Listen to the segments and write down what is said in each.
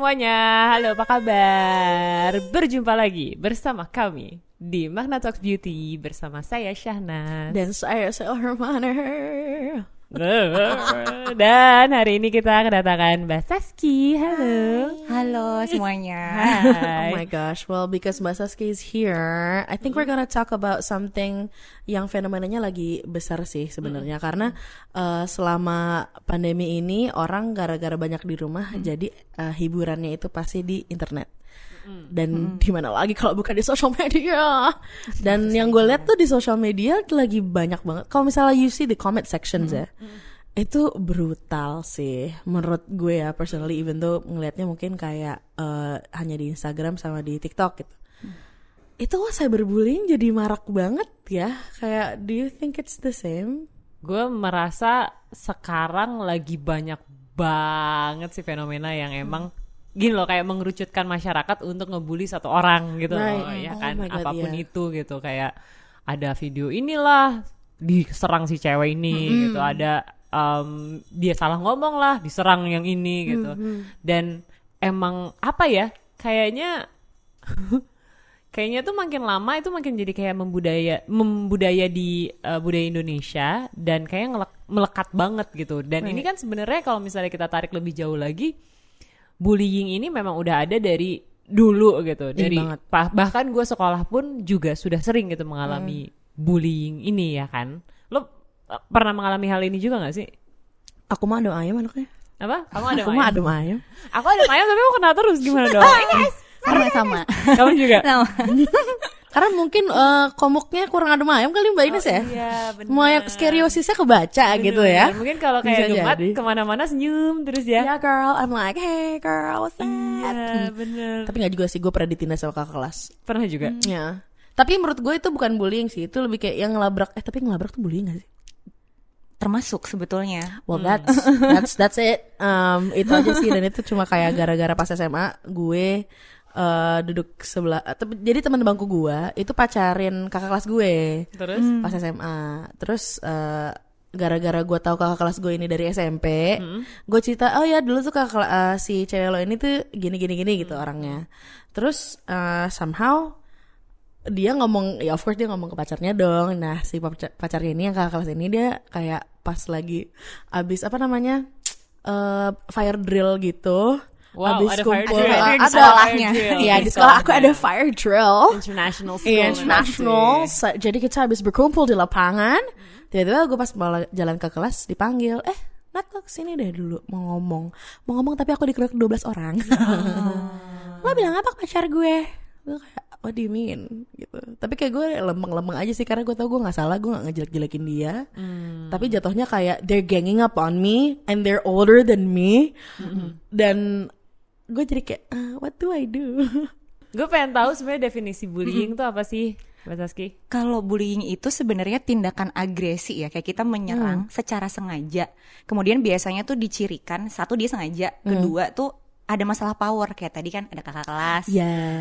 semuanya, halo apa kabar? Berjumpa lagi bersama kami di Magna Talks Beauty bersama saya Syahnas dan saya Hermana. Dan hari ini kita kedatangan Mbak Saski. Halo. Halo semuanya. Hai. Oh my gosh, well because Mbak Saski is here, I think we're gonna talk about something yang fenomenanya lagi besar sih sebenarnya. Karena selama pandemi ini orang gara-gara banyak di rumah, jadi hiburannya itu pasti di internet. Dan di mana lagi kalau bukan di social media. Dan yang gue lihat tuh di social media lagi banyak banget. Kalau misalnya you see the comment sections ya, itu brutal sih menurut gue ya personally, even though ngelihatnya mungkin kayak hanya di Instagram sama di TikTok gitu. Itu cyberbullying jadi marak banget ya. Kayak do you think it's the same? Gue merasa sekarang lagi banyak banget sih fenomena yang emang gini loh, kayak mengerucutkan masyarakat untuk ngebully satu orang gitu loh, ya kan, apapun itu gitu. Kayak ada video inilah diserang si cewek ini gitu, ada dia salah ngomong lah diserang yang ini gitu. Dan emang apa ya, kayaknya tuh makin lama itu makin jadi kayak membudaya di budaya Indonesia, dan kayak melekat banget gitu. Dan ini kan sebenarnya kalau misalnya kita tarik lebih jauh lagi, bullying ini memang udah ada dari dulu gitu. Dari bahkan gue sekolah pun juga sudah sering gitu mengalami bullying ini ya kan. Lo pernah mengalami hal ini juga gak sih? Aku mah adem ayam anaknya. Apa? Kamu adem ayam? Aku mah adem ayam. Aku adem ayam tapi aku kena terus, gimana dong? Sama. Kamu juga? Sama. Karena mungkin komuknya kurang adem ayam kali Mbak Ines ya. Iya benar. Mau yang skeriosisnya kebaca gitu ya. Mungkin kalau kayak Gemat kemana-mana senyum terus ya. Ya girl, I'm like hey girl, what's up? Iya bener. Tapi gak juga sih, gue pernah ditindas sama kakak kelas. Pernah juga? Ya. Tapi menurut gue itu bukan bullying sih, itu lebih kayak yang ngelabrak. Tapi ngelabrak tuh bullying gak sih? Termasuk sebetulnya. Well that's it. Itu aja sih, dan itu cuma kayak gara-gara pas SMA gue duduk sebelah, jadi teman bangku gue itu pacarin kakak kelas gue terus pas SMA. Terus gara-gara gue tahu kakak kelas gue ini dari SMP, gue cerita, oh ya dulu tuh si cewek lo ini tuh gini gitu orangnya. Terus somehow dia ngomong, ya of course dia ngomong ke pacarnya dong. Nah si pacarnya ini yang kakak kelas ini, dia kayak pas lagi abis fire drill gitu. Wow, abis ada kumpul, fire drill. ada sekolahnya. Iya di sekolah aku ada fire drill. International school. Iya, international. Jadi kita habis berkumpul di lapangan. Tiba-tiba gue pas mau jalan ke kelas dipanggil, Nat lo kesini deh dulu, mau ngomong tapi aku dikeroyok 12 orang. Lo bilang apa ke pacar gue? Gue kayak, what do you mean? Gitu. Tapi kayak gue lempeng aja sih, karena gue tau gue gak salah, gue gak ngejelek-jelekin dia. Tapi jatuhnya kayak they're ganging up on me and they're older than me. Dan gue jadi kayak, what do I do? Gue pengen tahu sebenarnya definisi bullying tuh apa sih, Mbak Saski? Kalau bullying itu sebenarnya tindakan agresi ya, kayak kita menyerang secara sengaja. Kemudian biasanya tuh dicirikan, satu dia sengaja, kedua tuh ada masalah power, kayak tadi kan ada kakak kelas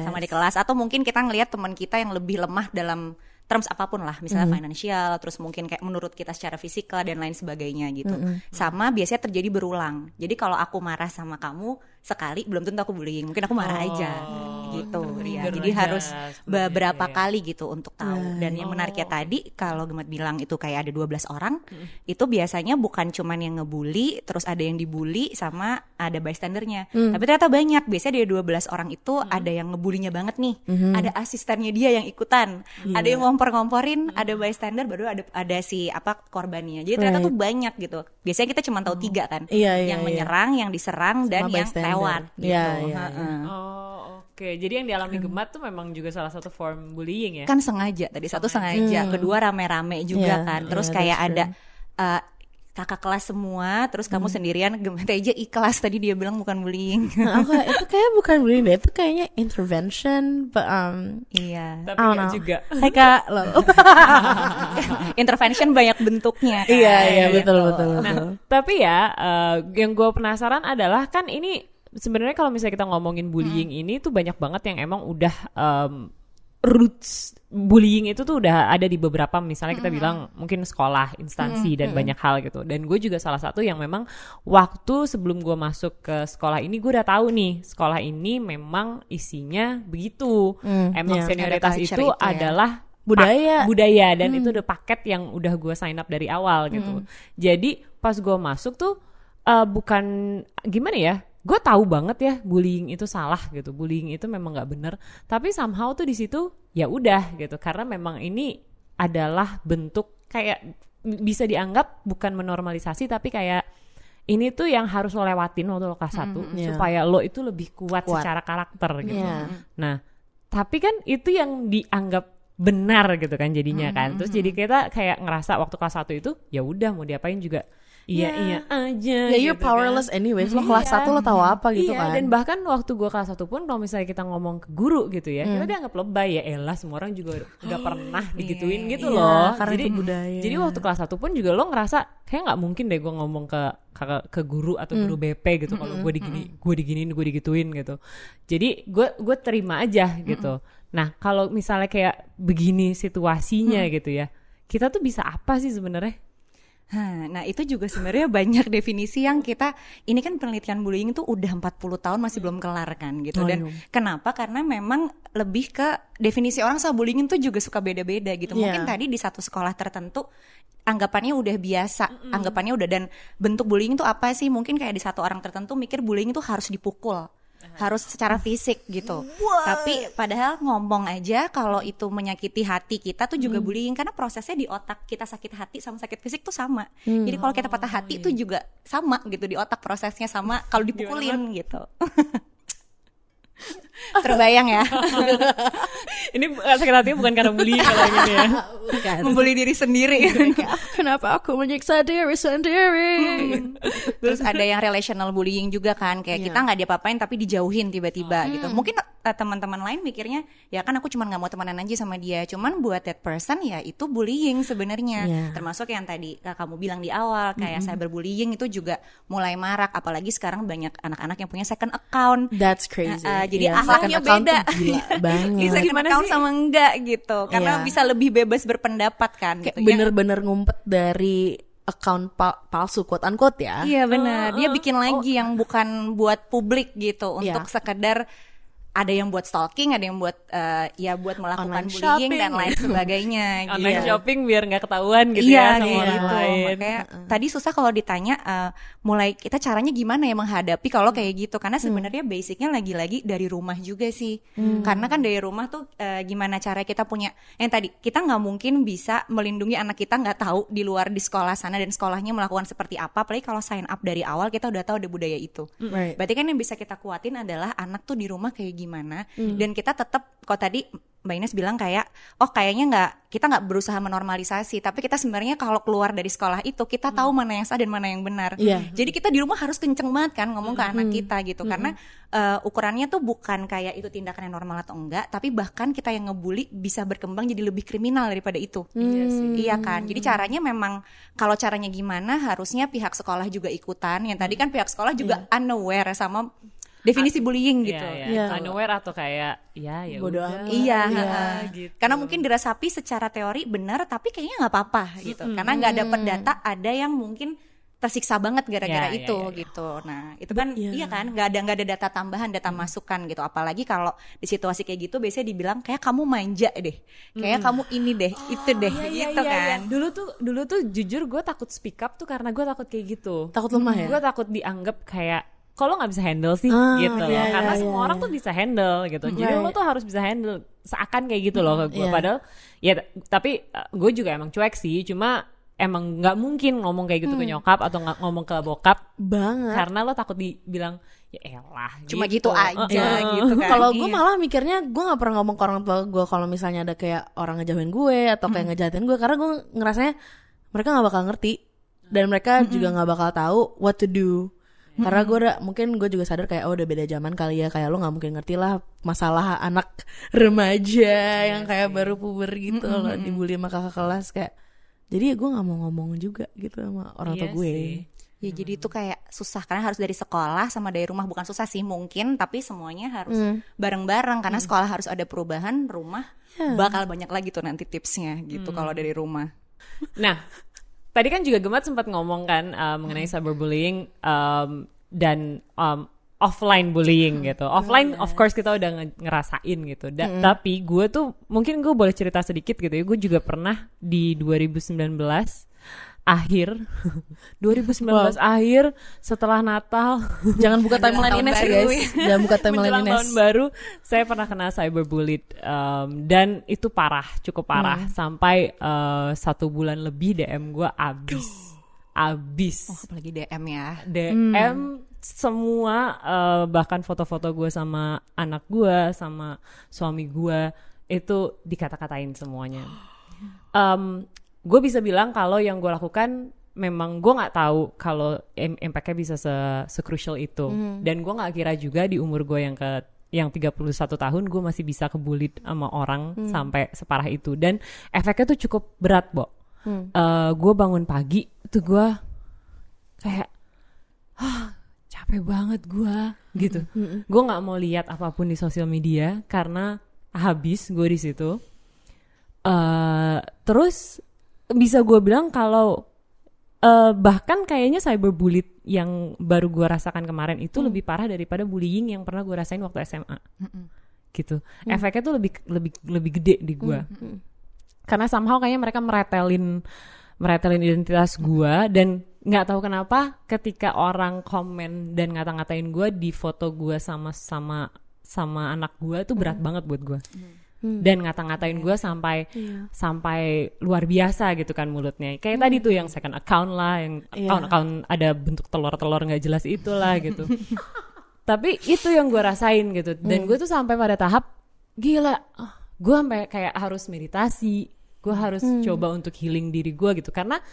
sama di kelas, atau mungkin kita ngelihat teman kita yang lebih lemah dalam terms apapun lah, misalnya financial, terus mungkin kayak menurut kita secara fisikal dan lain sebagainya gitu. Sama biasanya terjadi berulang. Jadi kalau aku marah sama kamu sekali, belum tentu aku bullying, mungkin aku marah aja gitu ya. Jadi harus beberapa kali gitu untuk tahu. Dan yang menariknya tadi, kalau Gemat bilang itu kayak ada 12 orang, itu biasanya bukan cuman yang ngebully, terus ada yang dibully sama ada bystandernya. Tapi ternyata banyak. Biasanya dari 12 orang itu ada yang ngebulinya banget nih, ada asistennya dia yang ikutan, ada yang ngompor-ngomporin, ada bystander, baru ada si korbannya. Jadi ternyata tuh banyak gitu. Biasanya kita cuma tahu 3 kan, yang menyerang, yang diserang, dan yang lewat gitu. Oke, jadi yang dialami Gemat tuh memang juga salah satu form bullying ya? Kan sengaja, tadi satu sengaja, kedua rame-rame juga kan. Terus kayak ada kakak kelas semua, terus kamu sendirian, Gemat aja ikhlas, tadi dia bilang bukan bullying. Itu kayak bukan bullying deh, itu kayaknya intervention, but iya. Tapi enggak juga. Kayak Intervention banyak bentuknya kan. Iya, betul. Nah, tapi ya yang gue penasaran adalah kan ini sebenarnya kalau misalnya kita ngomongin bullying ini tuh banyak banget yang emang udah roots bullying itu tuh udah ada di beberapa, misalnya kita bilang mungkin sekolah, instansi dan banyak hal gitu. Dan gue juga salah satu yang memang waktu sebelum gue masuk ke sekolah ini gue udah tahu nih sekolah ini memang isinya begitu. Emang senioritas itu adalah budaya dan itu udah paket yang udah gue sign up dari awal gitu. Jadi pas gue masuk tuh bukan gimana ya, gue tahu banget ya bullying itu salah gitu, bullying itu memang nggak bener, tapi somehow tuh di situ ya udah gitu, karena memang ini adalah bentuk kayak bisa dianggap bukan menormalisasi tapi kayak ini tuh yang harus lo lewatin waktu lo kelas 1 supaya lo itu lebih kuat secara karakter gitu. Nah tapi kan itu yang dianggap benar gitu kan jadinya kan, terus jadi kita kayak ngerasa waktu kelas 1 itu ya udah mau diapain juga iya aja. Ya you're gitu powerless kan. Anyways, lo kelas 1 lo tahu apa gitu kan. Dan bahkan waktu gue kelas 1 pun kalau misalnya kita ngomong ke guru gitu ya, kita dianggap lebay, ya elah semua orang juga udah pernah digituin gitu loh. Karena jadi, itu budaya. Jadi waktu kelas 1 pun juga lo ngerasa kayak nggak mungkin deh gue ngomong ke guru atau guru BP gitu kalau gue diginiin, gue digituin gitu. Jadi gue terima aja gitu. Nah kalau misalnya kayak begini situasinya gitu ya, kita tuh bisa apa sih sebenarnya? Nah itu juga sebenarnya banyak definisi yang kita, ini kan penelitian bullying tuh udah 40 tahun masih belum kelar kan gitu. Dan kenapa? Karena memang lebih ke definisi orang soal bullying itu juga suka beda-beda gitu. Mungkin tadi di satu sekolah tertentu anggapannya udah biasa, anggapannya udah, dan bentuk bullying itu apa sih? Mungkin kayak di satu orang tertentu mikir bullying itu harus dipukul, harus secara fisik gitu. Tapi padahal ngomong aja kalau itu menyakiti hati kita tuh juga bullying, karena prosesnya di otak kita sakit hati sama sakit fisik tuh sama. Jadi kalau kita patah hati tuh juga sama gitu di otak prosesnya, sama kalau dipukulin gitu. Terbayang ya. Ini sakit hatinya bukan karena bullying kalau gini ya. Membuli diri sendiri. Kenapa aku menyiksa diri sendiri? Terus ada yang relational bullying juga kan, kayak kita nggak diapa-apain tapi dijauhin tiba-tiba gitu. Mungkin teman-teman lain mikirnya ya kan aku cuma nggak mau temenan aja sama dia, cuman buat that person ya itu bullying sebenarnya. Termasuk yang tadi kamu bilang di awal kayak cyberbullying itu juga mulai marak, apalagi sekarang banyak anak-anak yang punya second account. That's crazy. Jadi akhlaknya beda. Bisa gimana account sama enggak gitu, karena bisa lebih bebas berpendapat kan. Kayak gitu, bener-bener ngumpet dari account palsu quote unquote ya. Iya benar. Dia bikin lagi yang bukan buat publik gitu, untuk sekedar ada yang buat stalking, ada yang buat buat melakukan online bullying shopping dan lain sebagainya. Online shopping biar nggak ketahuan gitu ya sama orang lain. Makanya tadi susah kalau ditanya mulai kita caranya gimana ya menghadapi kalau kayak gitu, karena sebenarnya basicnya lagi-lagi dari rumah juga sih. Karena kan dari rumah tuh gimana cara kita punya yang tadi, kita nggak mungkin bisa melindungi anak kita nggak tahu di luar di sekolah sana dan sekolahnya melakukan seperti apa. Apalagi kalau sign up dari awal kita udah tahu ada budaya itu. Berarti kan yang bisa kita kuatin adalah anak tuh di rumah kayak gimana, dan kita tetap, kok tadi Mbak Ines bilang kayak kayaknya kita nggak berusaha menormalisasi, tapi kita sebenarnya kalau keluar dari sekolah itu kita tahu mana yang salah dan mana yang benar. Jadi kita di rumah harus kenceng banget kan ngomong ke anak kita gitu, karena ukurannya tuh bukan kayak itu tindakan yang normal atau enggak, tapi bahkan kita yang ngebully bisa berkembang jadi lebih kriminal daripada itu. Iya kan. Jadi caranya memang, kalau caranya gimana, harusnya pihak sekolah juga ikutan. Yang tadi kan pihak sekolah juga unaware sama definisi bullying gitu. Unaware atau kayak ya bodoh udah. Gitu. Karena mungkin diresapi secara teori benar, tapi kayaknya nggak apa-apa gitu. Karena nggak dapat data, ada yang mungkin tersiksa banget gara-gara itu gitu. Nah itu kan kan nggak ada data tambahan, data masukan gitu. Apalagi kalau di situasi kayak gitu biasanya dibilang kayak kamu manja deh, kayak kamu ini deh, itu deh, gitu kan. Dulu tuh jujur gue takut speak up tuh karena gue takut kayak gitu. Takut lemah ya. Gue takut dianggap kayak kalau nggak bisa handle sih gitu loh, karena semua orang tuh bisa handle gitu, jadi lo tuh harus bisa handle seakan kayak gitu loh ke gue. Padahal ya tapi gue juga emang cuek sih, cuma emang nggak mungkin ngomong kayak gitu ke nyokap atau nggak ngomong ke bokap banget, karena lo takut dibilang ya elah cuma gitu aja gitu kan. Kalau gue malah mikirnya gue nggak pernah ngomong ke orang tua gue kalau misalnya ada kayak orang ngejauhin gue atau kayak ngejahatin gue, karena gue ngerasanya mereka nggak bakal ngerti dan mereka juga nggak bakal tahu what to do. Karena gue juga sadar kayak udah beda zaman kali ya, kayak lo nggak mungkin ngerti lah masalah anak remaja yang kayak baru puber gitu loh, dibully sama kakak kelas kayak. Jadi gue nggak mau ngomong juga gitu sama orang tua gue. Ya jadi itu kayak susah karena harus dari sekolah sama dari rumah, bukan susah sih mungkin, tapi semuanya harus bareng-bareng karena sekolah harus ada perubahan, rumah bakal banyak lagi tuh nanti tipsnya gitu kalau dari rumah. Nah, tadi kan juga Gemat sempat ngomong kan mengenai cyberbullying dan offline bullying gitu. Offline of course kita udah ngerasain gitu. Tapi gue tuh mungkin gue boleh cerita sedikit gitu ya. Gue juga pernah di 2019 akhir 2019 akhir setelah Natal. Jangan buka timeline Ines ya guys. Jangan buka timeline Ines. Tahun baru saya pernah kena cyberbullied dan itu parah, cukup parah sampai 1 bulan lebih DM gue abis. Oh, apalagi DM ya. DM semua bahkan foto-foto gue sama anak gue sama suami gue itu dikata-katain semuanya. Gue bisa bilang kalau yang gue lakukan memang gue nggak tahu kalau impact-nya bisa se-crucial itu. Dan gue nggak kira juga di umur gue yang 31 tahun gue masih bisa kebullied sama orang sampai separah itu. Dan efeknya tuh cukup berat, Bo. Gue bangun pagi tuh gue kayak capek banget gue gitu. Gue nggak mau lihat apapun di sosial media karena habis gue di situ. Terus bisa gue bilang kalau bahkan kayaknya cyberbullied yang baru gue rasakan kemarin itu lebih parah daripada bullying yang pernah gue rasain waktu SMA. Gitu. Efeknya tuh lebih gede di gue. Karena somehow kayaknya mereka meretelin identitas gue dan nggak tahu kenapa ketika orang komen dan ngata-ngatain gue di foto gue sama anak gue tuh berat banget buat gue. Dan ngata-ngatain gue sampai luar biasa gitu kan mulutnya. Kayak tadi tuh yang second account lah, yang account ada bentuk telur-telur nggak jelas itulah gitu. Tapi itu yang gue rasain gitu. Dan gue tuh sampai pada tahap gila, gue sampai kayak harus meditasi, gue harus coba untuk healing diri gue gitu. Karena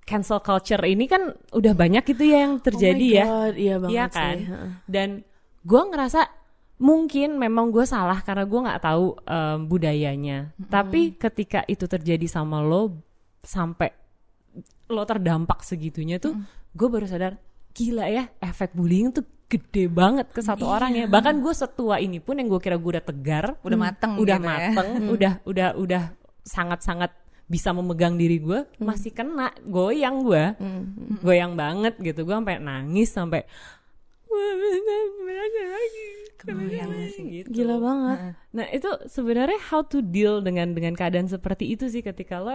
cancel culture ini kan udah banyak gitu ya yang terjadi iya banget ya kan. sih. Dan gue ngerasa mungkin memang gue salah karena gue nggak tahu budayanya. Tapi ketika itu terjadi sama lo sampai lo terdampak segitunya tuh, gue baru sadar gila ya, efek bullying tuh gede banget ke satu orang ya. Bahkan gue setua ini pun yang gue kira gue udah tegar, udah mateng, udah sangat-sangat bisa memegang diri gue, masih kena goyang gue, goyang banget gitu. Gue sampai nangis sampai gitu. Gila banget. Nah itu sebenarnya how to deal dengan keadaan seperti itu sih, ketika lo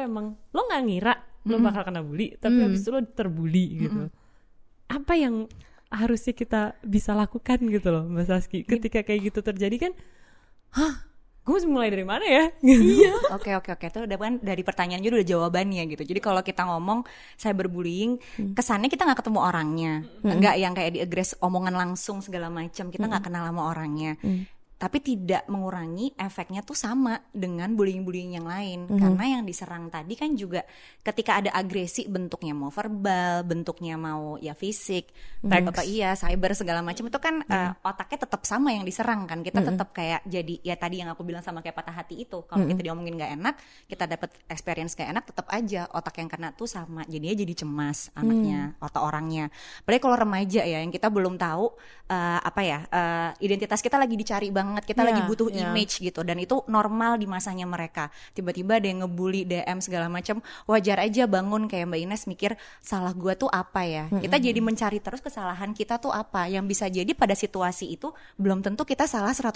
nggak ngira lo bakal kena bully, tapi habis itu lo terbully gitu. Apa yang harusnya kita bisa lakukan gitu loh, Mbak Saski, ketika kayak gitu terjadi kan? Gue mesti mulai dari mana ya? Iya. Oke. Itu udah kan dari pertanyaan juga udah jawabannya gitu. Jadi kalau kita ngomong cyberbullying, kesannya kita nggak ketemu orangnya, nggak yang kayak diagres omongan langsung segala macam. Kita nggak kenal sama orangnya. Tapi tidak mengurangi efeknya tuh sama dengan bullying-bullying yang lain. Karena yang diserang tadi kan juga ketika ada agresi, bentuknya mau verbal, bentuknya mau ya fisik, cyber segala macam, itu kan otaknya tetap sama yang diserang kan. Kita tetap kayak jadi ya tadi yang aku bilang sama kayak patah hati itu. Kalau kita diomongin gak enak, kita dapat experience gak enak, tetap aja otak yang kena tuh sama. Jadinya jadi cemas anaknya atau orangnya. Apalagi kalau remaja ya, yang kita belum tahu identitas kita lagi dicari banget, kita lagi butuh image gitu, dan itu normal di masanya mereka. Tiba-tiba ada yang ngebully, DM segala macam, wajar aja bangun kayak Mbak Ines mikir salah gue tuh apa ya. Kita jadi mencari terus kesalahan kita tuh apa, yang bisa jadi pada situasi itu belum tentu kita salah 100%.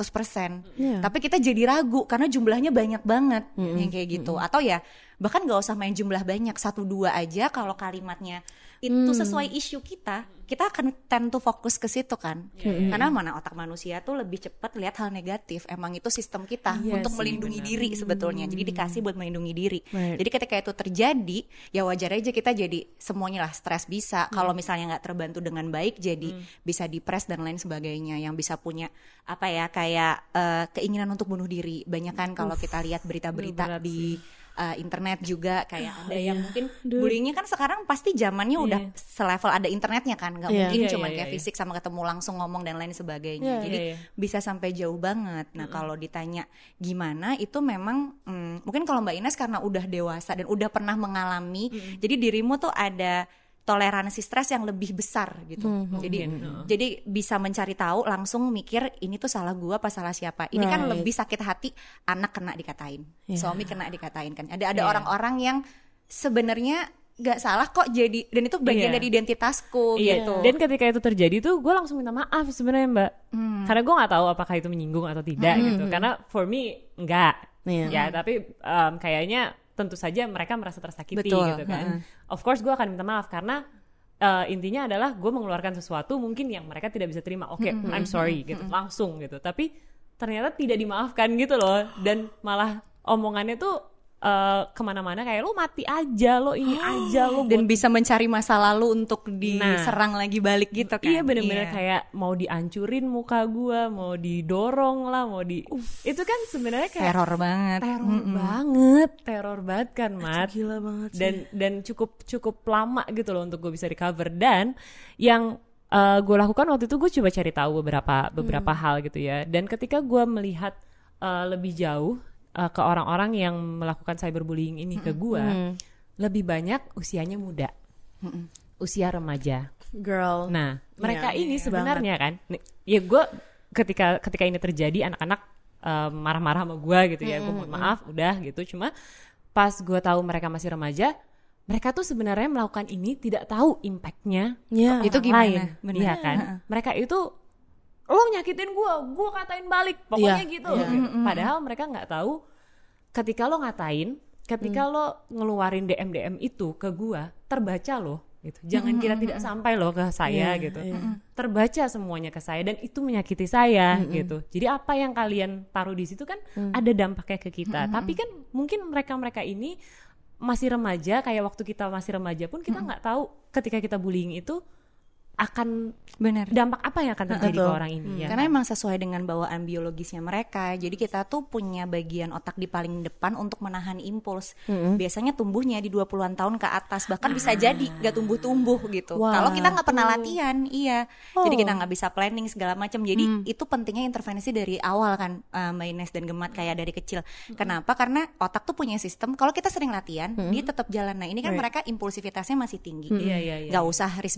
Tapi kita jadi ragu karena jumlahnya banyak banget yang kayak gitu. Atau ya bahkan gak usah main jumlah banyak, 1-2 aja, kalau kalimatnya itu sesuai isu kita akan tend to fokus ke situ kan. Karena mana otak manusia tuh lebih cepat lihat hal negatif. Emang itu sistem kita untuk melindungi diri sebetulnya. Jadi dikasih buat melindungi diri. Jadi ketika itu terjadi, ya wajar aja kita jadi semuanya lah stres bisa. Kalau misalnya nggak terbantu dengan baik, jadi bisa depres dan lain sebagainya. Yang bisa punya keinginan untuk bunuh diri. Banyak kan kalau kita lihat berita-berita di internet juga kayak ada yang mungkin bullyingnya kan sekarang pasti zamannya udah selevel ada internetnya kan, nggak mungkin cuma kayak fisik sama ketemu langsung ngomong dan lain sebagainya. Jadi bisa sampai jauh banget. Nah kalau ditanya gimana, itu memang mungkin kalau Mbak Ines karena udah dewasa dan udah pernah mengalami, jadi dirimu tuh ada toleransi stres yang lebih besar gitu. Jadi bisa mencari tahu langsung mikir ini tuh salah gua apa salah siapa. Ini kan lebih sakit hati anak kena dikatain, suami kena dikatain kan. Ada orang-orang yang sebenarnya gak salah kok jadi, dan itu bagian dari identitasku gitu. Dan ketika itu terjadi tuh gue langsung minta maaf sebenarnya Mbak. Karena gue nggak tahu apakah itu menyinggung atau tidak gitu. Karena for me enggak. Ya tapi kayaknya tentu saja mereka merasa tersakiti gitu kan. Of course gue akan minta maaf karena intinya adalah gue mengeluarkan sesuatu mungkin yang mereka tidak bisa terima. Oke, I'm sorry gitu, langsung gitu. Tapi ternyata tidak dimaafkan gitu loh, dan malah omongannya tuh kemana-mana kayak lo mati aja, lo ini aja, lo dan bisa mencari masa lalu untuk diserang lagi balik gitu kan. Iya benar-benar kayak mau dihancurin muka gue, mau didorong lah, mau itu kan sebenarnya kayak teror banget, teror banget kan Mat. Gila banget sih. Dan cukup lama gitu loh untuk gue bisa recover. Dan yang gue lakukan waktu itu gue coba cari tahu beberapa hal gitu ya. Dan ketika gue melihat lebih jauh ke orang-orang yang melakukan cyberbullying ini ke gue, lebih banyak usianya muda, usia remaja. Girl. Nah, mereka ini sebenarnya kan, ya gue ketika ini terjadi anak-anak marah-marah sama gue gitu ya, gue mohon maaf, udah gitu. Cuma pas gue tahu mereka masih remaja, mereka tuh sebenarnya melakukan ini tidak tahu impactnya itu gimana, iya kan? Mereka itu lo nyakitin gue katain balik, pokoknya gitu. Padahal mereka nggak tahu ketika lo ngatain, ketika lo ngeluarin DM itu ke gue, terbaca lo gitu. Jangan kira tidak sampai lo ke saya gitu. Terbaca semuanya ke saya dan itu menyakiti saya gitu. Jadi apa yang kalian taruh di situ kan ada dampaknya ke kita. Tapi kan mungkin mereka ini masih remaja, kayak waktu kita masih remaja pun kita nggak tahu ketika kita bullying itu akan dampak apa yang akan terjadi ke orang ini ya. Karena emang sesuai dengan bawaan biologisnya mereka. Jadi kita tuh punya bagian otak di paling depan untuk menahan impuls. Biasanya tumbuhnya di 20-an tahun ke atas, bahkan bisa jadi gak tumbuh-tumbuh gitu. Kalau kita gak pernah latihan, jadi kita gak bisa planning segala macam. Jadi itu pentingnya intervensi dari awal kan, Mbak Ines dan Gemat, kayak dari kecil. Kenapa? Karena otak tuh punya sistem, kalau kita sering latihan, dia tetap jalan. Nah ini kan mereka impulsivitasnya masih tinggi. Gak usah risk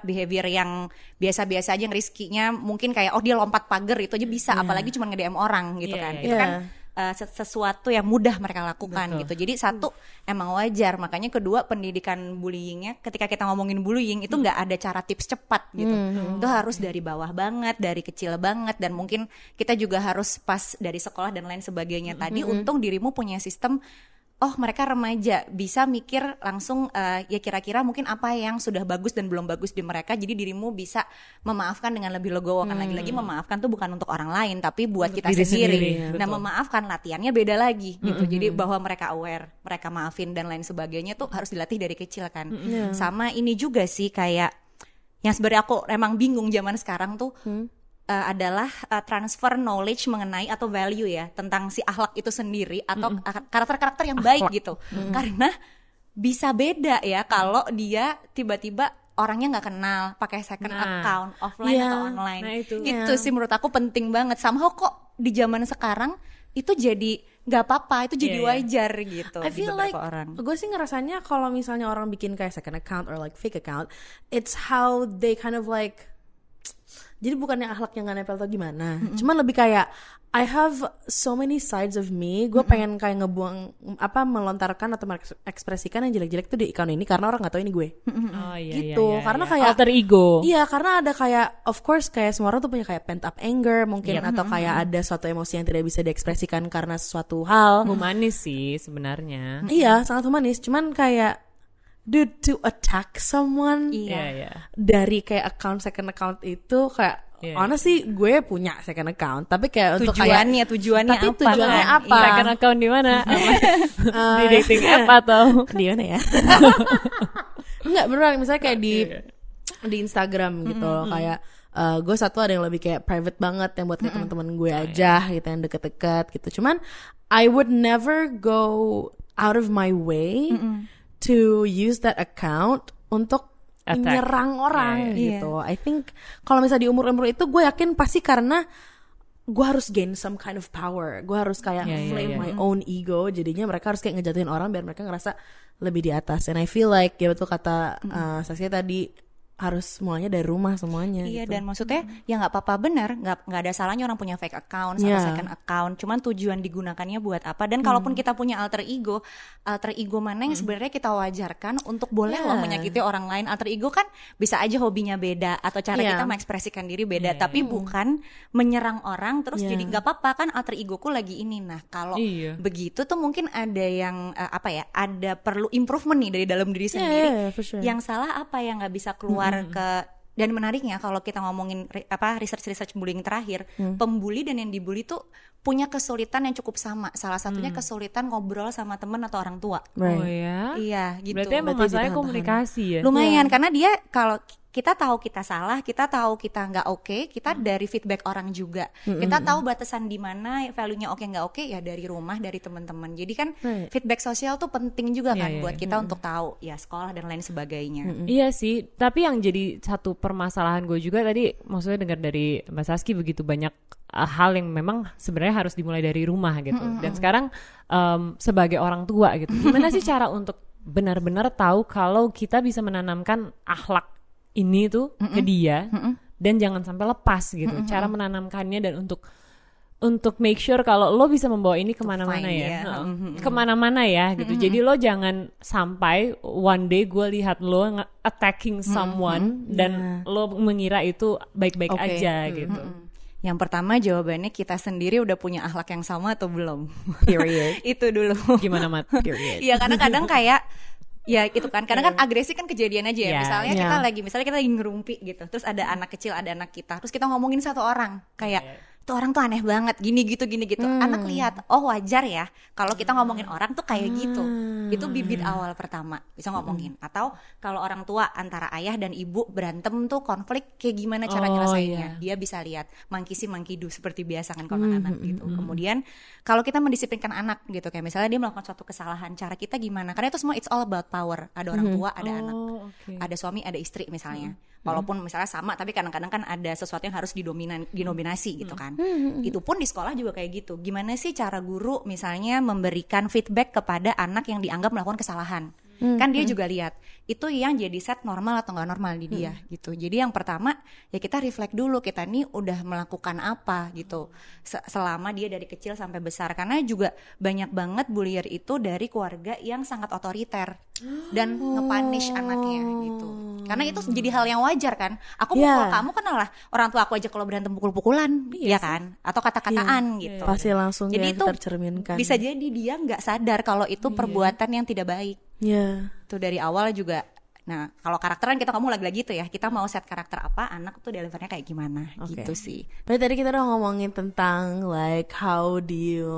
behavior yang biasa-biasa aja, yang riskinya mungkin kayak dia lompat pagar itu aja bisa, apalagi cuma nge-DM orang gitu kan. Itu kan sesuatu yang mudah mereka lakukan gitu. Jadi satu emang wajar, makanya kedua pendidikan bullyingnya, ketika kita ngomongin bullying itu nggak ada cara tips cepat gitu. Itu harus dari bawah banget, dari kecil banget, dan mungkin kita juga harus pas dari sekolah dan lain sebagainya tadi. Untung dirimu punya sistem, mereka remaja, bisa mikir langsung ya kira-kira mungkin apa yang sudah bagus dan belum bagus di mereka. Jadi dirimu bisa memaafkan dengan lebih legowo. Kan lagi-lagi memaafkan tuh bukan untuk orang lain, tapi buat kita sendiri. Nah memaafkan latihannya beda lagi gitu. Jadi bahwa mereka aware, mereka maafin dan lain sebagainya tuh harus dilatih dari kecil kan. Sama ini juga sih kayak yang sebenarnya aku emang bingung zaman sekarang tuh, adalah transfer knowledge mengenai atau value ya tentang si akhlak itu sendiri atau karakter-karakter yang baik gitu. Karena bisa beda ya kalau dia tiba-tiba orangnya nggak kenal, pakai second account offline atau online. Itu sih menurut aku penting banget. Somehow kok di zaman sekarang itu jadi nggak apa-apa, itu jadi wajar gitu. I feel like gue sih ngerasanya kalau misalnya orang bikin kayak second account or like fake account, it's how they kind of like, jadi bukannya akhlak yang gak nempel atau gimana, cuman lebih kayak I have so many sides of me. Gue pengen kayak ngebuang melontarkan atau mengekspresikan yang jelek-jelek tuh di account ini karena orang nggak tahu ini gue. Gitu. Karena kayak alter ego. Iya, karena ada kayak of course kayak semua orang tuh punya kayak pent up anger mungkin, atau kayak ada suatu emosi yang tidak bisa diekspresikan karena sesuatu hal. Humanis sih sebenarnya. Iya, sangat humanis. Cuman kayak dude, to attack someone dari kayak second account itu kayak honestly gue punya second account, tapi kayak untuk tujuannya tapi apa? Tujuannya apa? Second account di mana? Di dating app atau di mana ya? Enggak, beneran misalnya kayak di Instagram gitu loh, kayak gue satu ada yang lebih kayak private banget yang buat kayak teman-teman gue aja gitu, yang deket-deket gitu. Cuman I would never go out of my way to use that account untuk menyerang orang gitu. I think kalau misalnya di umur-umur itu gue yakin pasti karena gue harus gain some kind of power, gue harus kayak flame my own ego, jadinya mereka harus kayak ngejatuhin orang biar mereka ngerasa lebih di atas. And I feel like ya betul kata Saskia tadi, harus mulanya dari rumah semuanya. Iya, gitu. dan maksudnya ya nggak apa-apa, benar, nggak ada salahnya orang punya fake account sama second account. Cuman tujuan digunakannya buat apa? Dan kalaupun kita punya alter ego mana yang sebenarnya kita wajarkan untuk boleh loh menyakiti orang lain. Alter ego kan bisa aja hobinya beda atau cara kita mengekspresikan diri beda, tapi bukan menyerang orang terus jadi nggak apa-apa kan alter egoku lagi ini. Nah kalau begitu tuh mungkin ada yang ada perlu improvement nih dari dalam diri sendiri. For sure. Yang salah apa yang nggak bisa keluar ke. Dan menariknya kalau kita ngomongin research bullying terakhir, pembuli dan yang dibully tuh punya kesulitan yang cukup sama. Salah satunya kesulitan ngobrol sama teman atau orang tua. Oh ya? Iya gitu. Berarti emang masalahnya komunikasi ya? Lumayan karena dia kalau kita tahu kita salah, kita tahu kita nggak oke, kita dari feedback orang juga. Kita tahu batasan di mana value-nya oke nggak oke ya dari rumah, dari teman-teman. Jadi kan feedback sosial tuh penting juga kan buat kita untuk tahu ya sekolah dan lain sebagainya. Iya sih, tapi yang jadi satu permasalahan gue juga tadi, maksudnya dengar dari Mbak Saski begitu banyak hal yang memang sebenarnya harus dimulai dari rumah gitu. Dan sekarang sebagai orang tua gitu, gimana sih cara untuk benar-benar tahu kalau kita bisa menanamkan akhlak ini tuh ke dia dan jangan sampai lepas gitu. Cara menanamkannya dan untuk make sure kalau lo bisa membawa ini kemana-mana kemana-mana ya gitu. Jadi lo jangan sampai one day gue lihat lo attacking someone dan lo mengira itu baik-baik aja gitu. Yang pertama jawabannya kita sendiri udah punya akhlak yang sama atau belum. Period. Itu dulu. Gimana Mat? Period. Iya karena kadang kayak ya gitu kan, kadang kan agresi kan kejadian aja ya. Misalnya kita lagi ngerumpi gitu, terus ada anak kecil, ada anak kita, terus kita ngomongin satu orang kayak tuh orang tuh aneh banget, gini gitu. Anak lihat, oh wajar ya kalau kita ngomongin orang tuh kayak gitu. Itu bibit awal pertama bisa ngomongin. Atau kalau orang tua antara ayah dan ibu berantem tuh konflik kayak gimana cara nyelesainnya. Dia bisa lihat monkey see monkey do seperti biasa kan kalau anak gitu. Kemudian kalau kita mendisiplinkan anak gitu, kayak misalnya dia melakukan suatu kesalahan, cara kita gimana? Karena itu semua it's all about power. Ada orang tua, ada anak, ada suami, ada istri misalnya. Walaupun misalnya sama, tapi kadang-kadang kan ada sesuatu yang harus dinominasi gitu kan. Itu pun di sekolah juga kayak gitu. Gimana sih cara guru misalnya memberikan feedback kepada anak yang dianggap melakukan kesalahan? Kan dia juga lihat itu yang jadi set normal atau nggak normal di dia gitu. Jadi yang pertama ya kita reflect dulu, kita nih udah melakukan apa gitu selama dia dari kecil sampai besar. Karena juga banyak banget bullier itu dari keluarga yang sangat otoriter dan nge-punish anaknya gitu. Karena itu jadi hal yang wajar kan. Aku pukul kamu kan lah orang tua aku aja kalau berantem pukul-pukulan ya kan, atau kata-kataan gitu. Pasti langsung jadi itu tercerminkan. Bisa jadi dia nggak sadar kalau itu perbuatan yang tidak baik. Tuh dari awal juga. Nah kalau karakteran kita ngomong lagi-lagi tuh ya, kita mau set karakter apa anak tuh delivernya kayak gimana gitu sih. Berarti tadi kita udah ngomongin tentang like how do you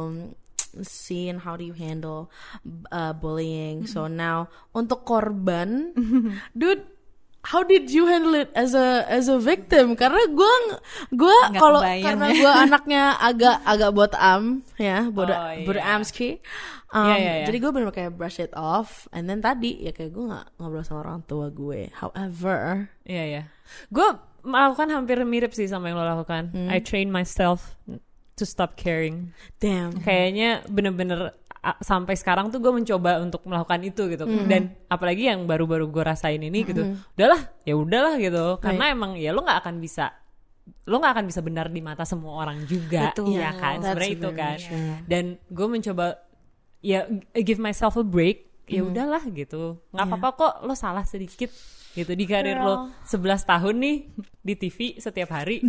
see and how do you handle bullying. So now untuk korban, dude, how did you handle it as a victim? Karena gue kalau karena gue anaknya agak botam ya, botamski. Jadi gue bener kayak brush it off. And then tadi ya kayak gue nggak ngobrol sama orang tua gue. However, gue melakukan hampir mirip sih sama yang lo lakukan. I train myself to stop caring. Damn. Kayaknya bener-bener sampai sekarang tuh gue mencoba untuk melakukan itu gitu. Dan apalagi yang baru-baru gue rasain ini gitu. Udahlah gitu. Karena emang ya lo nggak akan bisa benar di mata semua orang juga. Betul. Ya kan, sebenarnya itu kan. Dan gue mencoba ya give myself a break. Ya udahlah gitu. Nggak apa-apa kok lo salah sedikit gitu di karir lo 11 tahun nih di TV setiap hari.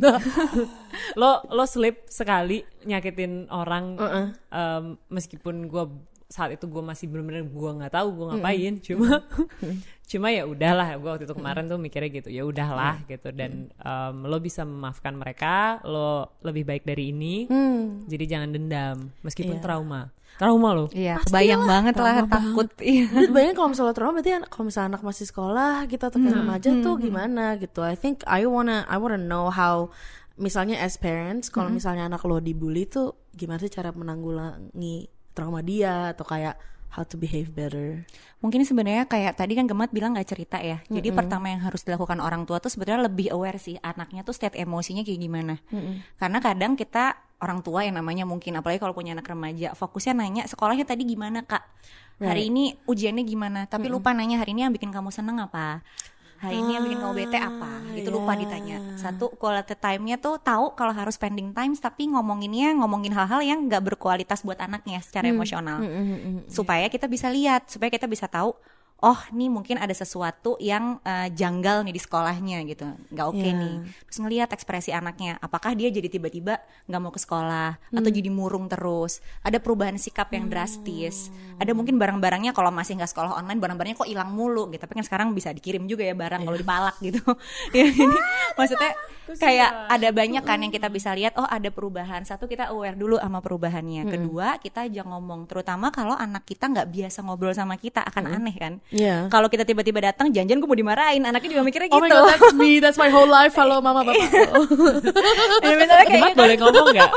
lo slip sekali nyakitin orang, meskipun gue saat itu gue masih benar-benar gue nggak tahu gue ngapain, cuma ya udahlah. Gue waktu itu kemarin tuh mikirnya gitu, ya udahlah gitu. Dan lo bisa memaafkan mereka, lo lebih baik dari ini. Jadi jangan dendam meskipun trauma lo. Iya, bayang banget lah, takut. Bayang kalau misalnya trauma berarti kalau misalnya anak masih sekolah gitu atau kayak remaja tuh gimana gitu. I think I wanna know how, misalnya as parents kalau misalnya anak lo dibully tuh gimana sih cara menanggulangi trauma dia, atau kayak how to behave better? Mungkin sebenarnya kayak tadi kan Gemat bilang nggak cerita ya. Jadi pertama yang harus dilakukan orang tua tuh sebenarnya lebih aware sih anaknya tuh state emosinya kayak gimana. Karena kadang kita orang tua yang namanya mungkin apalagi kalau punya anak remaja fokusnya nanya sekolahnya tadi gimana kak, hari ini ujiannya gimana, tapi lupa nanya hari ini yang bikin kamu seneng apa, hari ini yang bikin kamu bete apa, gitu lupa ditanya. Satu, quality time-nya tuh tahu kalau harus spending time, tapi ngomongin hal-hal yang nggak berkualitas buat anaknya secara emosional, supaya kita bisa lihat, supaya kita bisa tahu, oh nih mungkin ada sesuatu yang janggal nih di sekolahnya gitu, nggak oke nih. Terus ngelihat ekspresi anaknya, apakah dia jadi tiba-tiba nggak mau ke sekolah atau jadi murung terus, ada perubahan sikap yang drastis, ada mungkin barang-barangnya kalau masih nggak sekolah online barang-barangnya kok hilang mulu gitu, tapi kan sekarang bisa dikirim juga ya barang kalau dipalak gitu. Ya ini maksudnya kayak ada banyak kan yang kita bisa lihat, oh ada perubahan. Satu, kita aware dulu sama perubahannya. Kedua, kita aja ngomong, terutama kalau anak kita nggak biasa ngobrol sama kita, akan aneh kan. Kalau kita tiba-tiba datang janjian gue mau dimarahin, anaknya juga mikirnya gitu. Oh my god, that's me, that's my whole life. Halo mama bapak. Ya, misalnya kayak boleh ngomong nggak?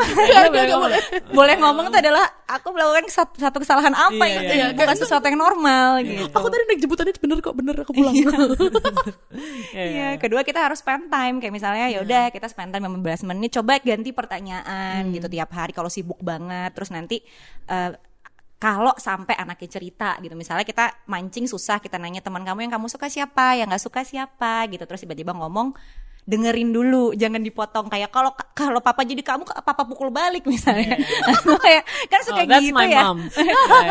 Boleh ngomong itu adalah aku melakukan satu kesalahan apa gitu, bukan sesuatu yang normal gitu. Aku tadi naik jemputannya bener aku pulang. Iya. Kedua, kita harus spend time, kayak misalnya ya udah kita spend time 15 menit, coba ganti pertanyaan gitu tiap hari kalau sibuk banget. Terus nanti kalau sampai anaknya cerita gitu, misalnya kita mancing susah, kita nanya teman kamu yang kamu suka siapa, yang nggak suka siapa gitu, terus tiba-tiba ngomong, dengerin dulu, jangan dipotong kayak kalau papa jadi kamu papa pukul balik misalnya. Kayak kan suka gitu ya.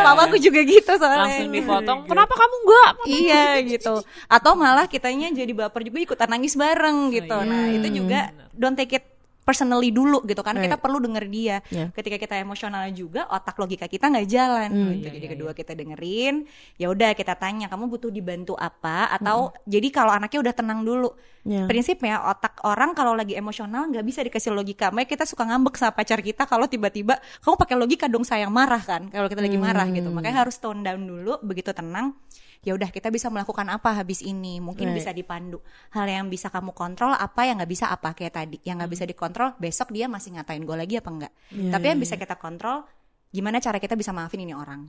Papaku juga gitu soalnya. Langsung dipotong. Kenapa kamu enggak? Iya gitu. Atau malah kitanya jadi baper juga ikutan nangis bareng gitu. Nah, itu juga don't take it personally dulu gitu, karena kita perlu denger dia. Ketika kita emosional juga, otak logika kita nggak jalan gitu. Jadi kedua, kita dengerin, ya udah kita tanya kamu butuh dibantu apa, atau jadi kalau anaknya udah tenang dulu. Prinsipnya otak orang kalau lagi emosional nggak bisa dikasih logika. Makanya kita suka ngambek sama pacar kita kalau tiba-tiba kamu pakai logika dong sayang, marah kan kalau kita lagi marah gitu. Makanya harus tone down dulu, begitu tenang. Ya udah, kita bisa melakukan apa habis ini, mungkin bisa dipandu hal yang bisa kamu kontrol, apa yang nggak bisa apa, kayak tadi yang nggak bisa dikontrol besok dia masih ngatain gue lagi apa enggak, tapi yang bisa kita kontrol gimana cara kita bisa maafin ini orang,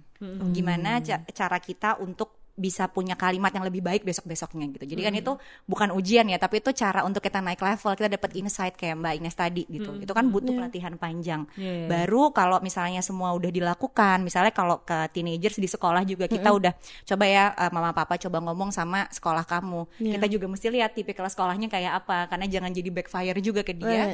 gimana cara kita untuk bisa punya kalimat yang lebih baik besok-besoknya gitu. Jadi kan itu bukan ujian ya, tapi itu cara untuk kita naik level, kita dapat insight kayak Mbak Ines tadi gitu. Itu kan butuh pelatihan panjang. Baru kalau misalnya semua udah dilakukan, misalnya kalau ke teenagers di sekolah juga kita udah coba ya, mama papa coba ngomong sama sekolah kamu. Kita juga mesti lihat tipikal sekolahnya kayak apa, karena jangan jadi backfire juga ke dia.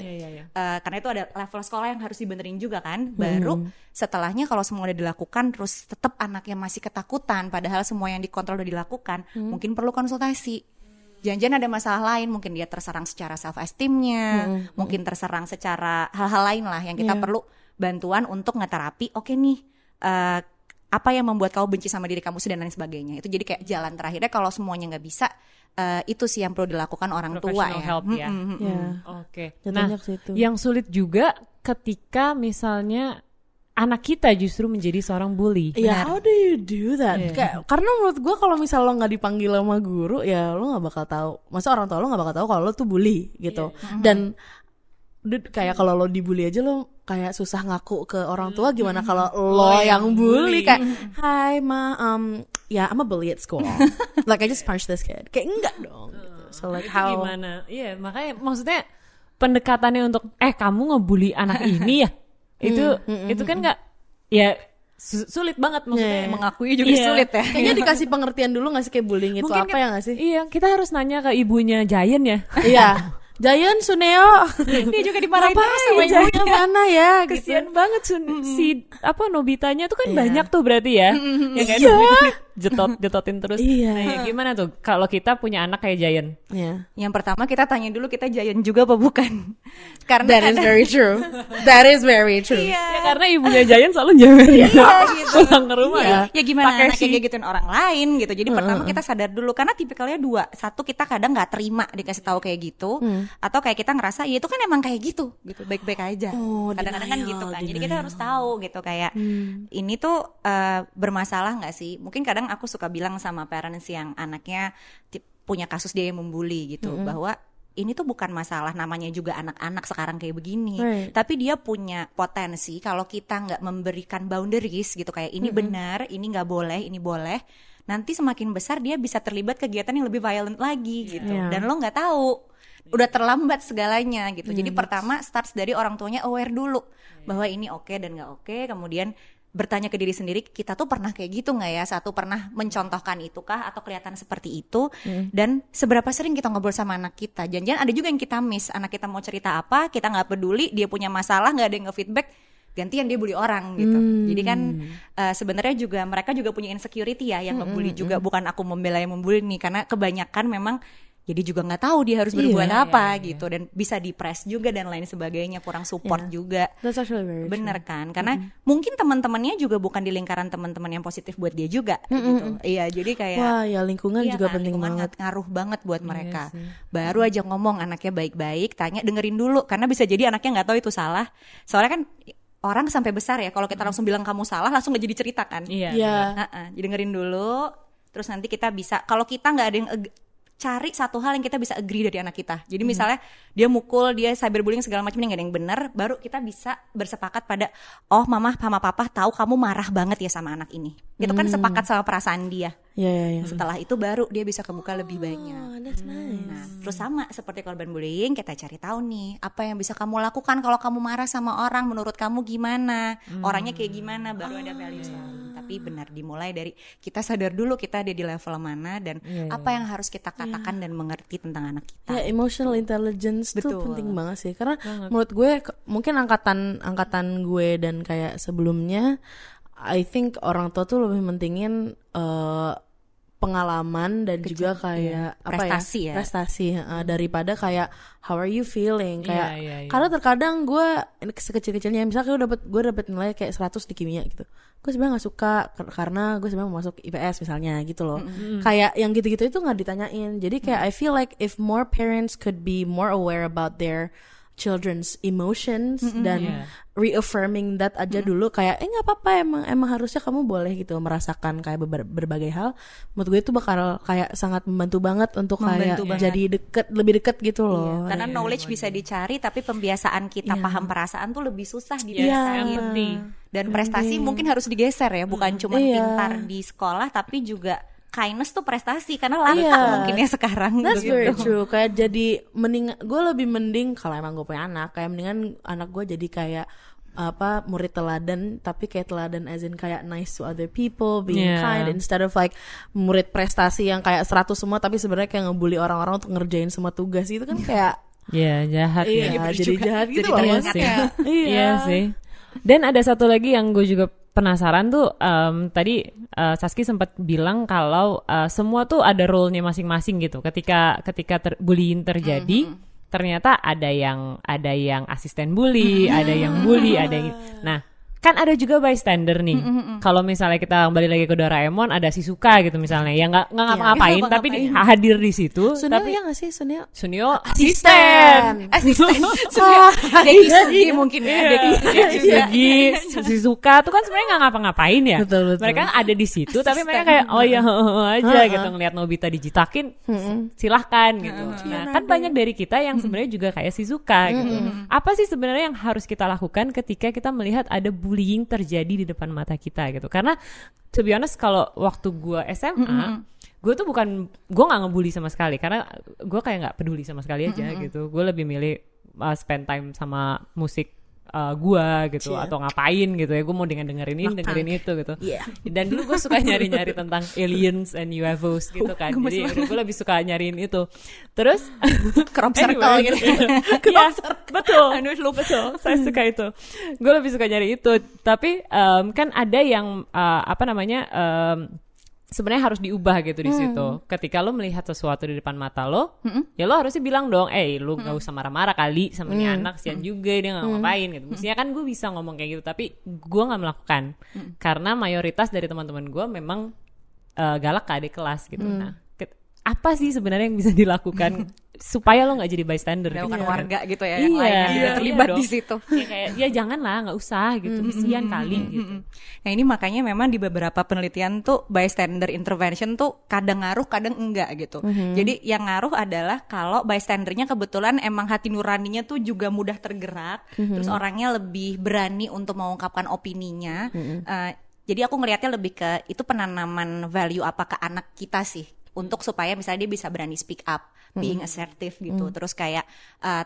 Karena itu ada level sekolah yang harus dibenerin juga kan. Baru setelahnya kalau semua udah dilakukan terus tetap anaknya masih ketakutan padahal semua yang dikontrol udah dilakukan, mungkin perlu konsultasi. Jangan-jangan ada masalah lain, mungkin dia terserang secara self esteemnya, mungkin terserang secara hal-hal lain lah yang kita perlu bantuan untuk ngeterapi. Oke nih, apa yang membuat kamu benci sama diri kamu dan lain sebagainya. Itu jadi kayak jalan terakhirnya kalau semuanya nggak bisa. Itu sih yang perlu dilakukan orang tua ya. Help ya. Oke. Nah, yang sulit juga ketika misalnya anak kita justru menjadi seorang bully. Iya, how do you do that? Karena menurut gue kalau misal lo nggak dipanggil sama guru, ya lo nggak bakal tahu. Masa orang tua lo nggak bakal tahu kalau lo tuh bully gitu. Dan kayak kalau lo dibully aja lo kayak susah ngaku ke orang tua. Gimana kalau lo yang bully kayak, hi ma, I'm a bully at school. Like I just punch this kid. Kayak enggak dong. Gitu. So like how? Gimana? Iya, makanya maksudnya pendekatannya untuk kamu ngebully anak ini ya. Itu kan nggak, ya sulit banget maksudnya. Mengakui juga sulit ya. Kayaknya dikasih pengertian dulu nggak sih kayak bullying itu mungkin apa ya nggak sih? Iya, kita harus nanya ke ibunya Giant ya. Iya. Giant, Suneo, dia juga dimarahin terus sama ibunya mana ya? Kesian banget si Nobitanya tuh kan banyak tuh berarti ya. Ya kan? Jetotin terus. Nah, gimana tuh kalau kita punya anak kayak Giant? Yang pertama kita tanya dulu, kita Giant juga apa bukan? Karena that is very true. That is very true. Ya, karena ibunya Giant selalu jawab gitu. Pulang ke rumah ya gimana anaknya kayak gituin orang lain gitu. Jadi pertama kita sadar dulu, karena tipikalnya dua. Satu, kita kadang nggak terima dikasih tahu kayak gitu, atau kayak kita ngerasa ya itu kan emang kayak gitu baik-baik aja. Kadang-kadang kan gitu kan. Jadi kita harus tahu gitu kayak ini tuh bermasalah nggak sih? Mungkin kadang aku suka bilang sama parents yang anaknya punya kasus dia yang membuli gitu, bahwa ini tuh bukan masalah, namanya juga anak-anak sekarang kayak begini, tapi dia punya potensi kalau kita nggak memberikan boundaries gitu, kayak ini benar, ini nggak boleh, ini boleh, nanti semakin besar dia bisa terlibat kegiatan yang lebih violent lagi gitu, dan lo nggak tahu, udah terlambat segalanya gitu. Jadi pertama starts dari orang tuanya aware dulu bahwa ini oke dan nggak oke, kemudian bertanya ke diri sendiri, kita tuh pernah kayak gitu nggak ya? Satu, pernah mencontohkan itu kah atau kelihatan seperti itu? Dan seberapa sering kita ngobrol sama anak kita? Jangan-jangan ada juga yang kita miss, anak kita mau cerita apa, kita nggak peduli, dia punya masalah, nggak ada yang nge-feedback, gantian dia bully orang gitu. Jadi kan sebenarnya juga mereka juga punya insecurity ya, yang ngebully juga. Bukan aku membela yang membully nih, karena kebanyakan memang jadi juga nggak tahu dia harus berbuat apa gitu, dan bisa depres juga dan lain sebagainya, kurang support juga. That's actually very bener kan, karena mungkin teman-temannya juga bukan di lingkaran teman-teman yang positif buat dia juga gitu. Iya, jadi kayak wah ya lingkungan juga penting lingkungan banget, ngaruh banget buat mereka. Baru aja ngomong anaknya baik-baik, tanya, dengerin dulu, karena bisa jadi anaknya nggak tahu itu salah. Soalnya kan orang sampai besar ya, kalau kita langsung bilang kamu salah langsung nggak jadi cerita kan. Jadi dengerin dulu, terus nanti kita bisa, kalau kita nggak ada yang cari satu hal yang kita bisa agree dari anak kita. Jadi misalnya dia mukul, dia cyberbullying segala macam, ini gak ada yang benar, baru kita bisa bersepakat pada, oh mama sama papa tahu kamu marah banget ya sama anak ini. Itu kan sepakat sama perasaan dia. Setelah itu baru dia bisa kebuka lebih banyak. That's nice. Nah, terus sama seperti korban bullying, kita cari tahu nih apa yang bisa kamu lakukan kalau kamu marah sama orang, menurut kamu gimana, orangnya kayak gimana, baru ada value setting. Tapi benar dimulai dari kita sadar dulu kita ada di level mana dan apa yang harus kita katakan dan mengerti tentang anak kita. Emotional intelligence tuh penting banget sih, karena menurut gue mungkin angkatan gue dan kayak sebelumnya, I think orang tua tuh lebih mentingin pengalaman dan juga kayak prestasi daripada kayak how are you feeling, kayak karena terkadang gue sekecil-kecilnya misalnya gue dapet nilai kayak 100 di kimia gitu, gue sebenarnya nggak suka karena gue sebenarnya mau masuk IPS misalnya gitu loh. Kayak yang gitu-gitu itu nggak ditanyain. Jadi kayak I feel like if more parents could be more aware about their children's emotions dan reaffirming that aja dulu, kayak nggak apa-apa, emang harusnya kamu boleh gitu merasakan kayak berbagai hal. Menurut gue itu bakal kayak sangat membantu banget untuk kayak jadi lebih deket gitu loh. Karena knowledge bisa dicari, tapi pembiasaan kita paham perasaan tuh lebih susah dibiasain. Dan prestasi mungkin harus digeser ya, bukan cuma pintar di sekolah, tapi juga kindness tuh prestasi, karena langka mungkin ya sekarang. That's very true. Kayak jadi gue lebih mending kalau emang gue punya anak, kayak mendingan anak gue jadi kayak murid teladan, tapi kayak teladan as in kayak nice to other people, being kind, instead of like murid prestasi yang kayak 100 semua tapi sebenarnya kayak ngebully orang-orang untuk ngerjain semua tugas. Itu kan kayak jahat jadi jahat gitu loh. Iya sih. Dan ada satu lagi yang gue juga penasaran tuh, tadi Saski sempat bilang kalau semua tuh ada role-nya masing-masing gitu. Ketika bullying terjadi, ternyata ada yang asisten bully, ada yang bully, ada yang nah kan ada juga bystander nih. Kalau misalnya kita kembali lagi ke Doraemon, ada Shizuka gitu misalnya, yang nggak ngapa-ngapain tapi hadir di situ. Sunio tapi ya nggak sih Sunio asisten. Deki mungkin ya. Deki Shizuka tuh kan sebenarnya nggak ngapa-ngapain ya. Betul. Mereka ada di situ, tapi mereka kayak aja gitu ngelihat Nobita dijitakin, silahkan gitu. Nah kan banyak dari kita yang sebenarnya juga kayak Shizuka gitu. Apa sih sebenarnya yang harus kita lakukan ketika kita melihat ada bullying terjadi di depan mata kita gitu? Karena to be honest, kalau waktu gue SMA, gue nggak ngebully sama sekali, karena gue kayak nggak peduli sama sekali aja gitu. Gue lebih milih spend time sama musik gue gitu, atau ngapain gitu ya, gue mau dengerin itu gitu. Dan dulu gue suka nyari tentang aliens and UFOs gitu kan, jadi gue lebih suka nyariin itu. Terus crop circle gitu. Betul, saya suka itu, gue lebih suka nyari itu. Tapi kan ada yang sebenarnya harus diubah gitu di situ. Ketika lo melihat sesuatu di depan mata lo, ya lo harusnya bilang dong, lo nggak usah marah-marah kali sama nih anak, sian juga dia nggak ngapain gitu. Mestinya kan gue bisa ngomong kayak gitu, tapi gue nggak melakukan karena mayoritas dari teman-teman gue memang galak ke adik kelas gitu. Nah, apa sih sebenarnya yang bisa dilakukan supaya lo nggak jadi bystander gitu. Bukan warga gitu ya, yang lain yang juga terlibat di situ. Ya kayak ya janganlah, nggak usah gitu, kesian kali gitu. Nah ini makanya memang di beberapa penelitian tuh bystander intervention tuh kadang ngaruh, kadang enggak gitu. Jadi yang ngaruh adalah kalau bystandernya kebetulan emang hati nuraninya tuh juga mudah tergerak, terus orangnya lebih berani untuk mengungkapkan opininya. Jadi aku ngelihatnya lebih ke itu penanaman value apa ke anak kita sih, untuk supaya misalnya dia bisa berani speak up, being assertive gitu, terus kayak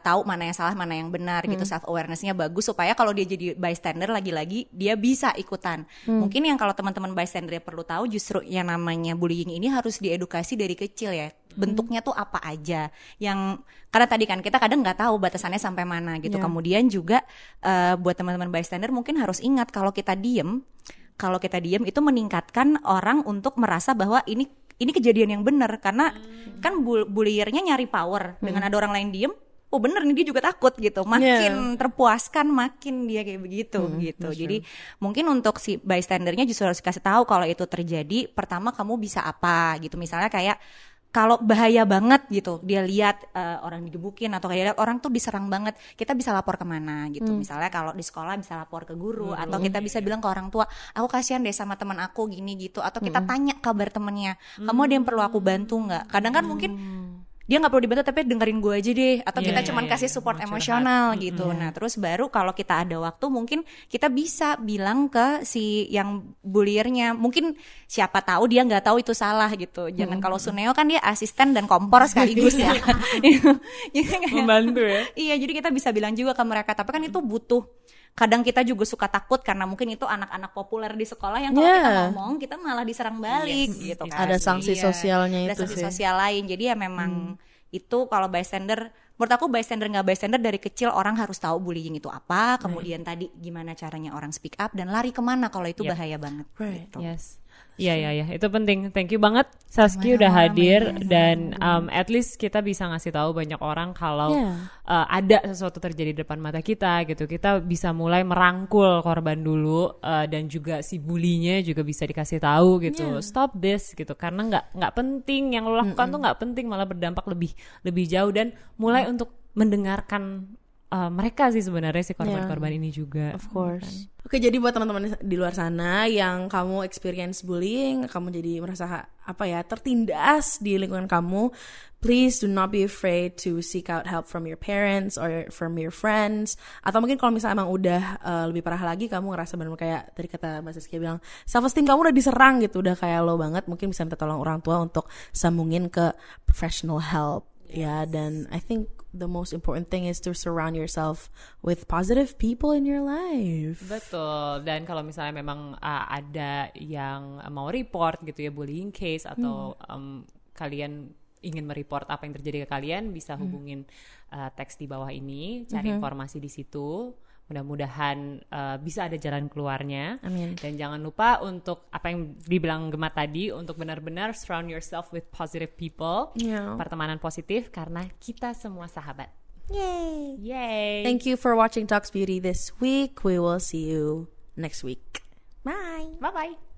tahu mana yang salah mana yang benar gitu, self awareness-nya bagus supaya kalau dia jadi bystander lagi-lagi dia bisa ikutan. Mungkin yang kalau teman-teman bystander perlu tahu justru yang namanya bullying ini harus diedukasi dari kecil ya, bentuknya tuh apa aja, yang karena tadi kan kita kadang nggak tahu batasannya sampai mana gitu. Kemudian juga buat teman-teman bystander mungkin harus ingat kalau kita diem itu meningkatkan orang untuk merasa bahwa ini kejadian yang benar, karena kan bulliernya nyari power. Dengan ada orang lain diem, oh bener nih dia juga takut gitu, makin terpuaskan, makin dia kayak begitu gitu. Jadi mungkin untuk si bystandernya justru harus kasih tahu kalau itu terjadi, pertama kamu bisa apa gitu, misalnya kayak kalau bahaya banget gitu, dia lihat orang digebukin atau kayak lihat orang tuh diserang banget, kita bisa lapor kemana gitu. Misalnya kalau di sekolah bisa lapor ke guru, atau kita bisa bilang ke orang tua, aku kasihan deh sama teman aku gini gitu, atau kita tanya kabar temennya, kamu ada yang perlu aku bantu nggak? Kadang kan mungkin dia nggak perlu dibantu tapi dengerin gue aja deh, atau kita cuman kasih support emosional gitu. Nah terus baru kalau kita ada waktu mungkin kita bisa bilang ke si yang bulliernya, mungkin siapa tahu dia nggak tahu itu salah gitu. Jangan kalau Suneo kan dia asisten dan kompor sekaligus ya. Membantu ya. Iya, jadi kita bisa bilang juga ke mereka, tapi kan itu butuh. Kadang kita juga suka takut karena mungkin itu anak-anak populer di sekolah yang kalau kita ngomong kita malah diserang balik gitu kan. Ada sanksi sosialnya itu sih. Ada sanksi sosial lain. Jadi ya memang itu kalau bystander, menurut aku bystander nggak bystander dari kecil orang harus tahu bullying itu apa, kemudian tadi gimana caranya orang speak up dan lari kemana kalau itu bahaya banget. Gitu. Yes. Iya, itu penting. Thank you banget Saski udah hadir dan at least kita bisa ngasih tahu banyak orang kalau ada sesuatu terjadi di depan mata kita gitu. Kita bisa mulai merangkul korban dulu dan juga si bulinya juga bisa dikasih tahu gitu. Stop this gitu, karena nggak penting yang lo lakukan tuh nggak penting, malah berdampak lebih jauh, dan mulai untuk mendengarkan mereka sih sebenarnya si korban-korban ini juga. Of course. Oke, jadi buat teman-teman di luar sana yang kamu experience bullying, kamu jadi merasa tertindas di lingkungan kamu, please do not be afraid to seek out help from your parents or from your friends. Atau mungkin kalau misalnya emang udah lebih parah lagi, kamu ngerasa benar kayak tadi kata Mbak Saskia bilang, self esteem kamu udah diserang gitu, udah kayak low banget, mungkin bisa minta tolong orang tua untuk sambungin ke professional help. Ya, dan I think the most important thing is to surround yourself with positive people in your life. Betul. Dan kalau misalnya memang ada yang mau report gitu ya, bullying case, atau kalian ingin mereport apa yang terjadi ke kalian, bisa hubungin teks di bawah ini, cari informasi di situ. Mudah-mudahan bisa ada jalan keluarnya. Amin. Dan jangan lupa untuk apa yang dibilang Gemma tadi, untuk benar-benar surround yourself with positive people. Pertemanan positif, karena kita semua sahabat. Yay. Thank you for watching Talks Beauty this week. We will see you next week. Bye. Bye-bye.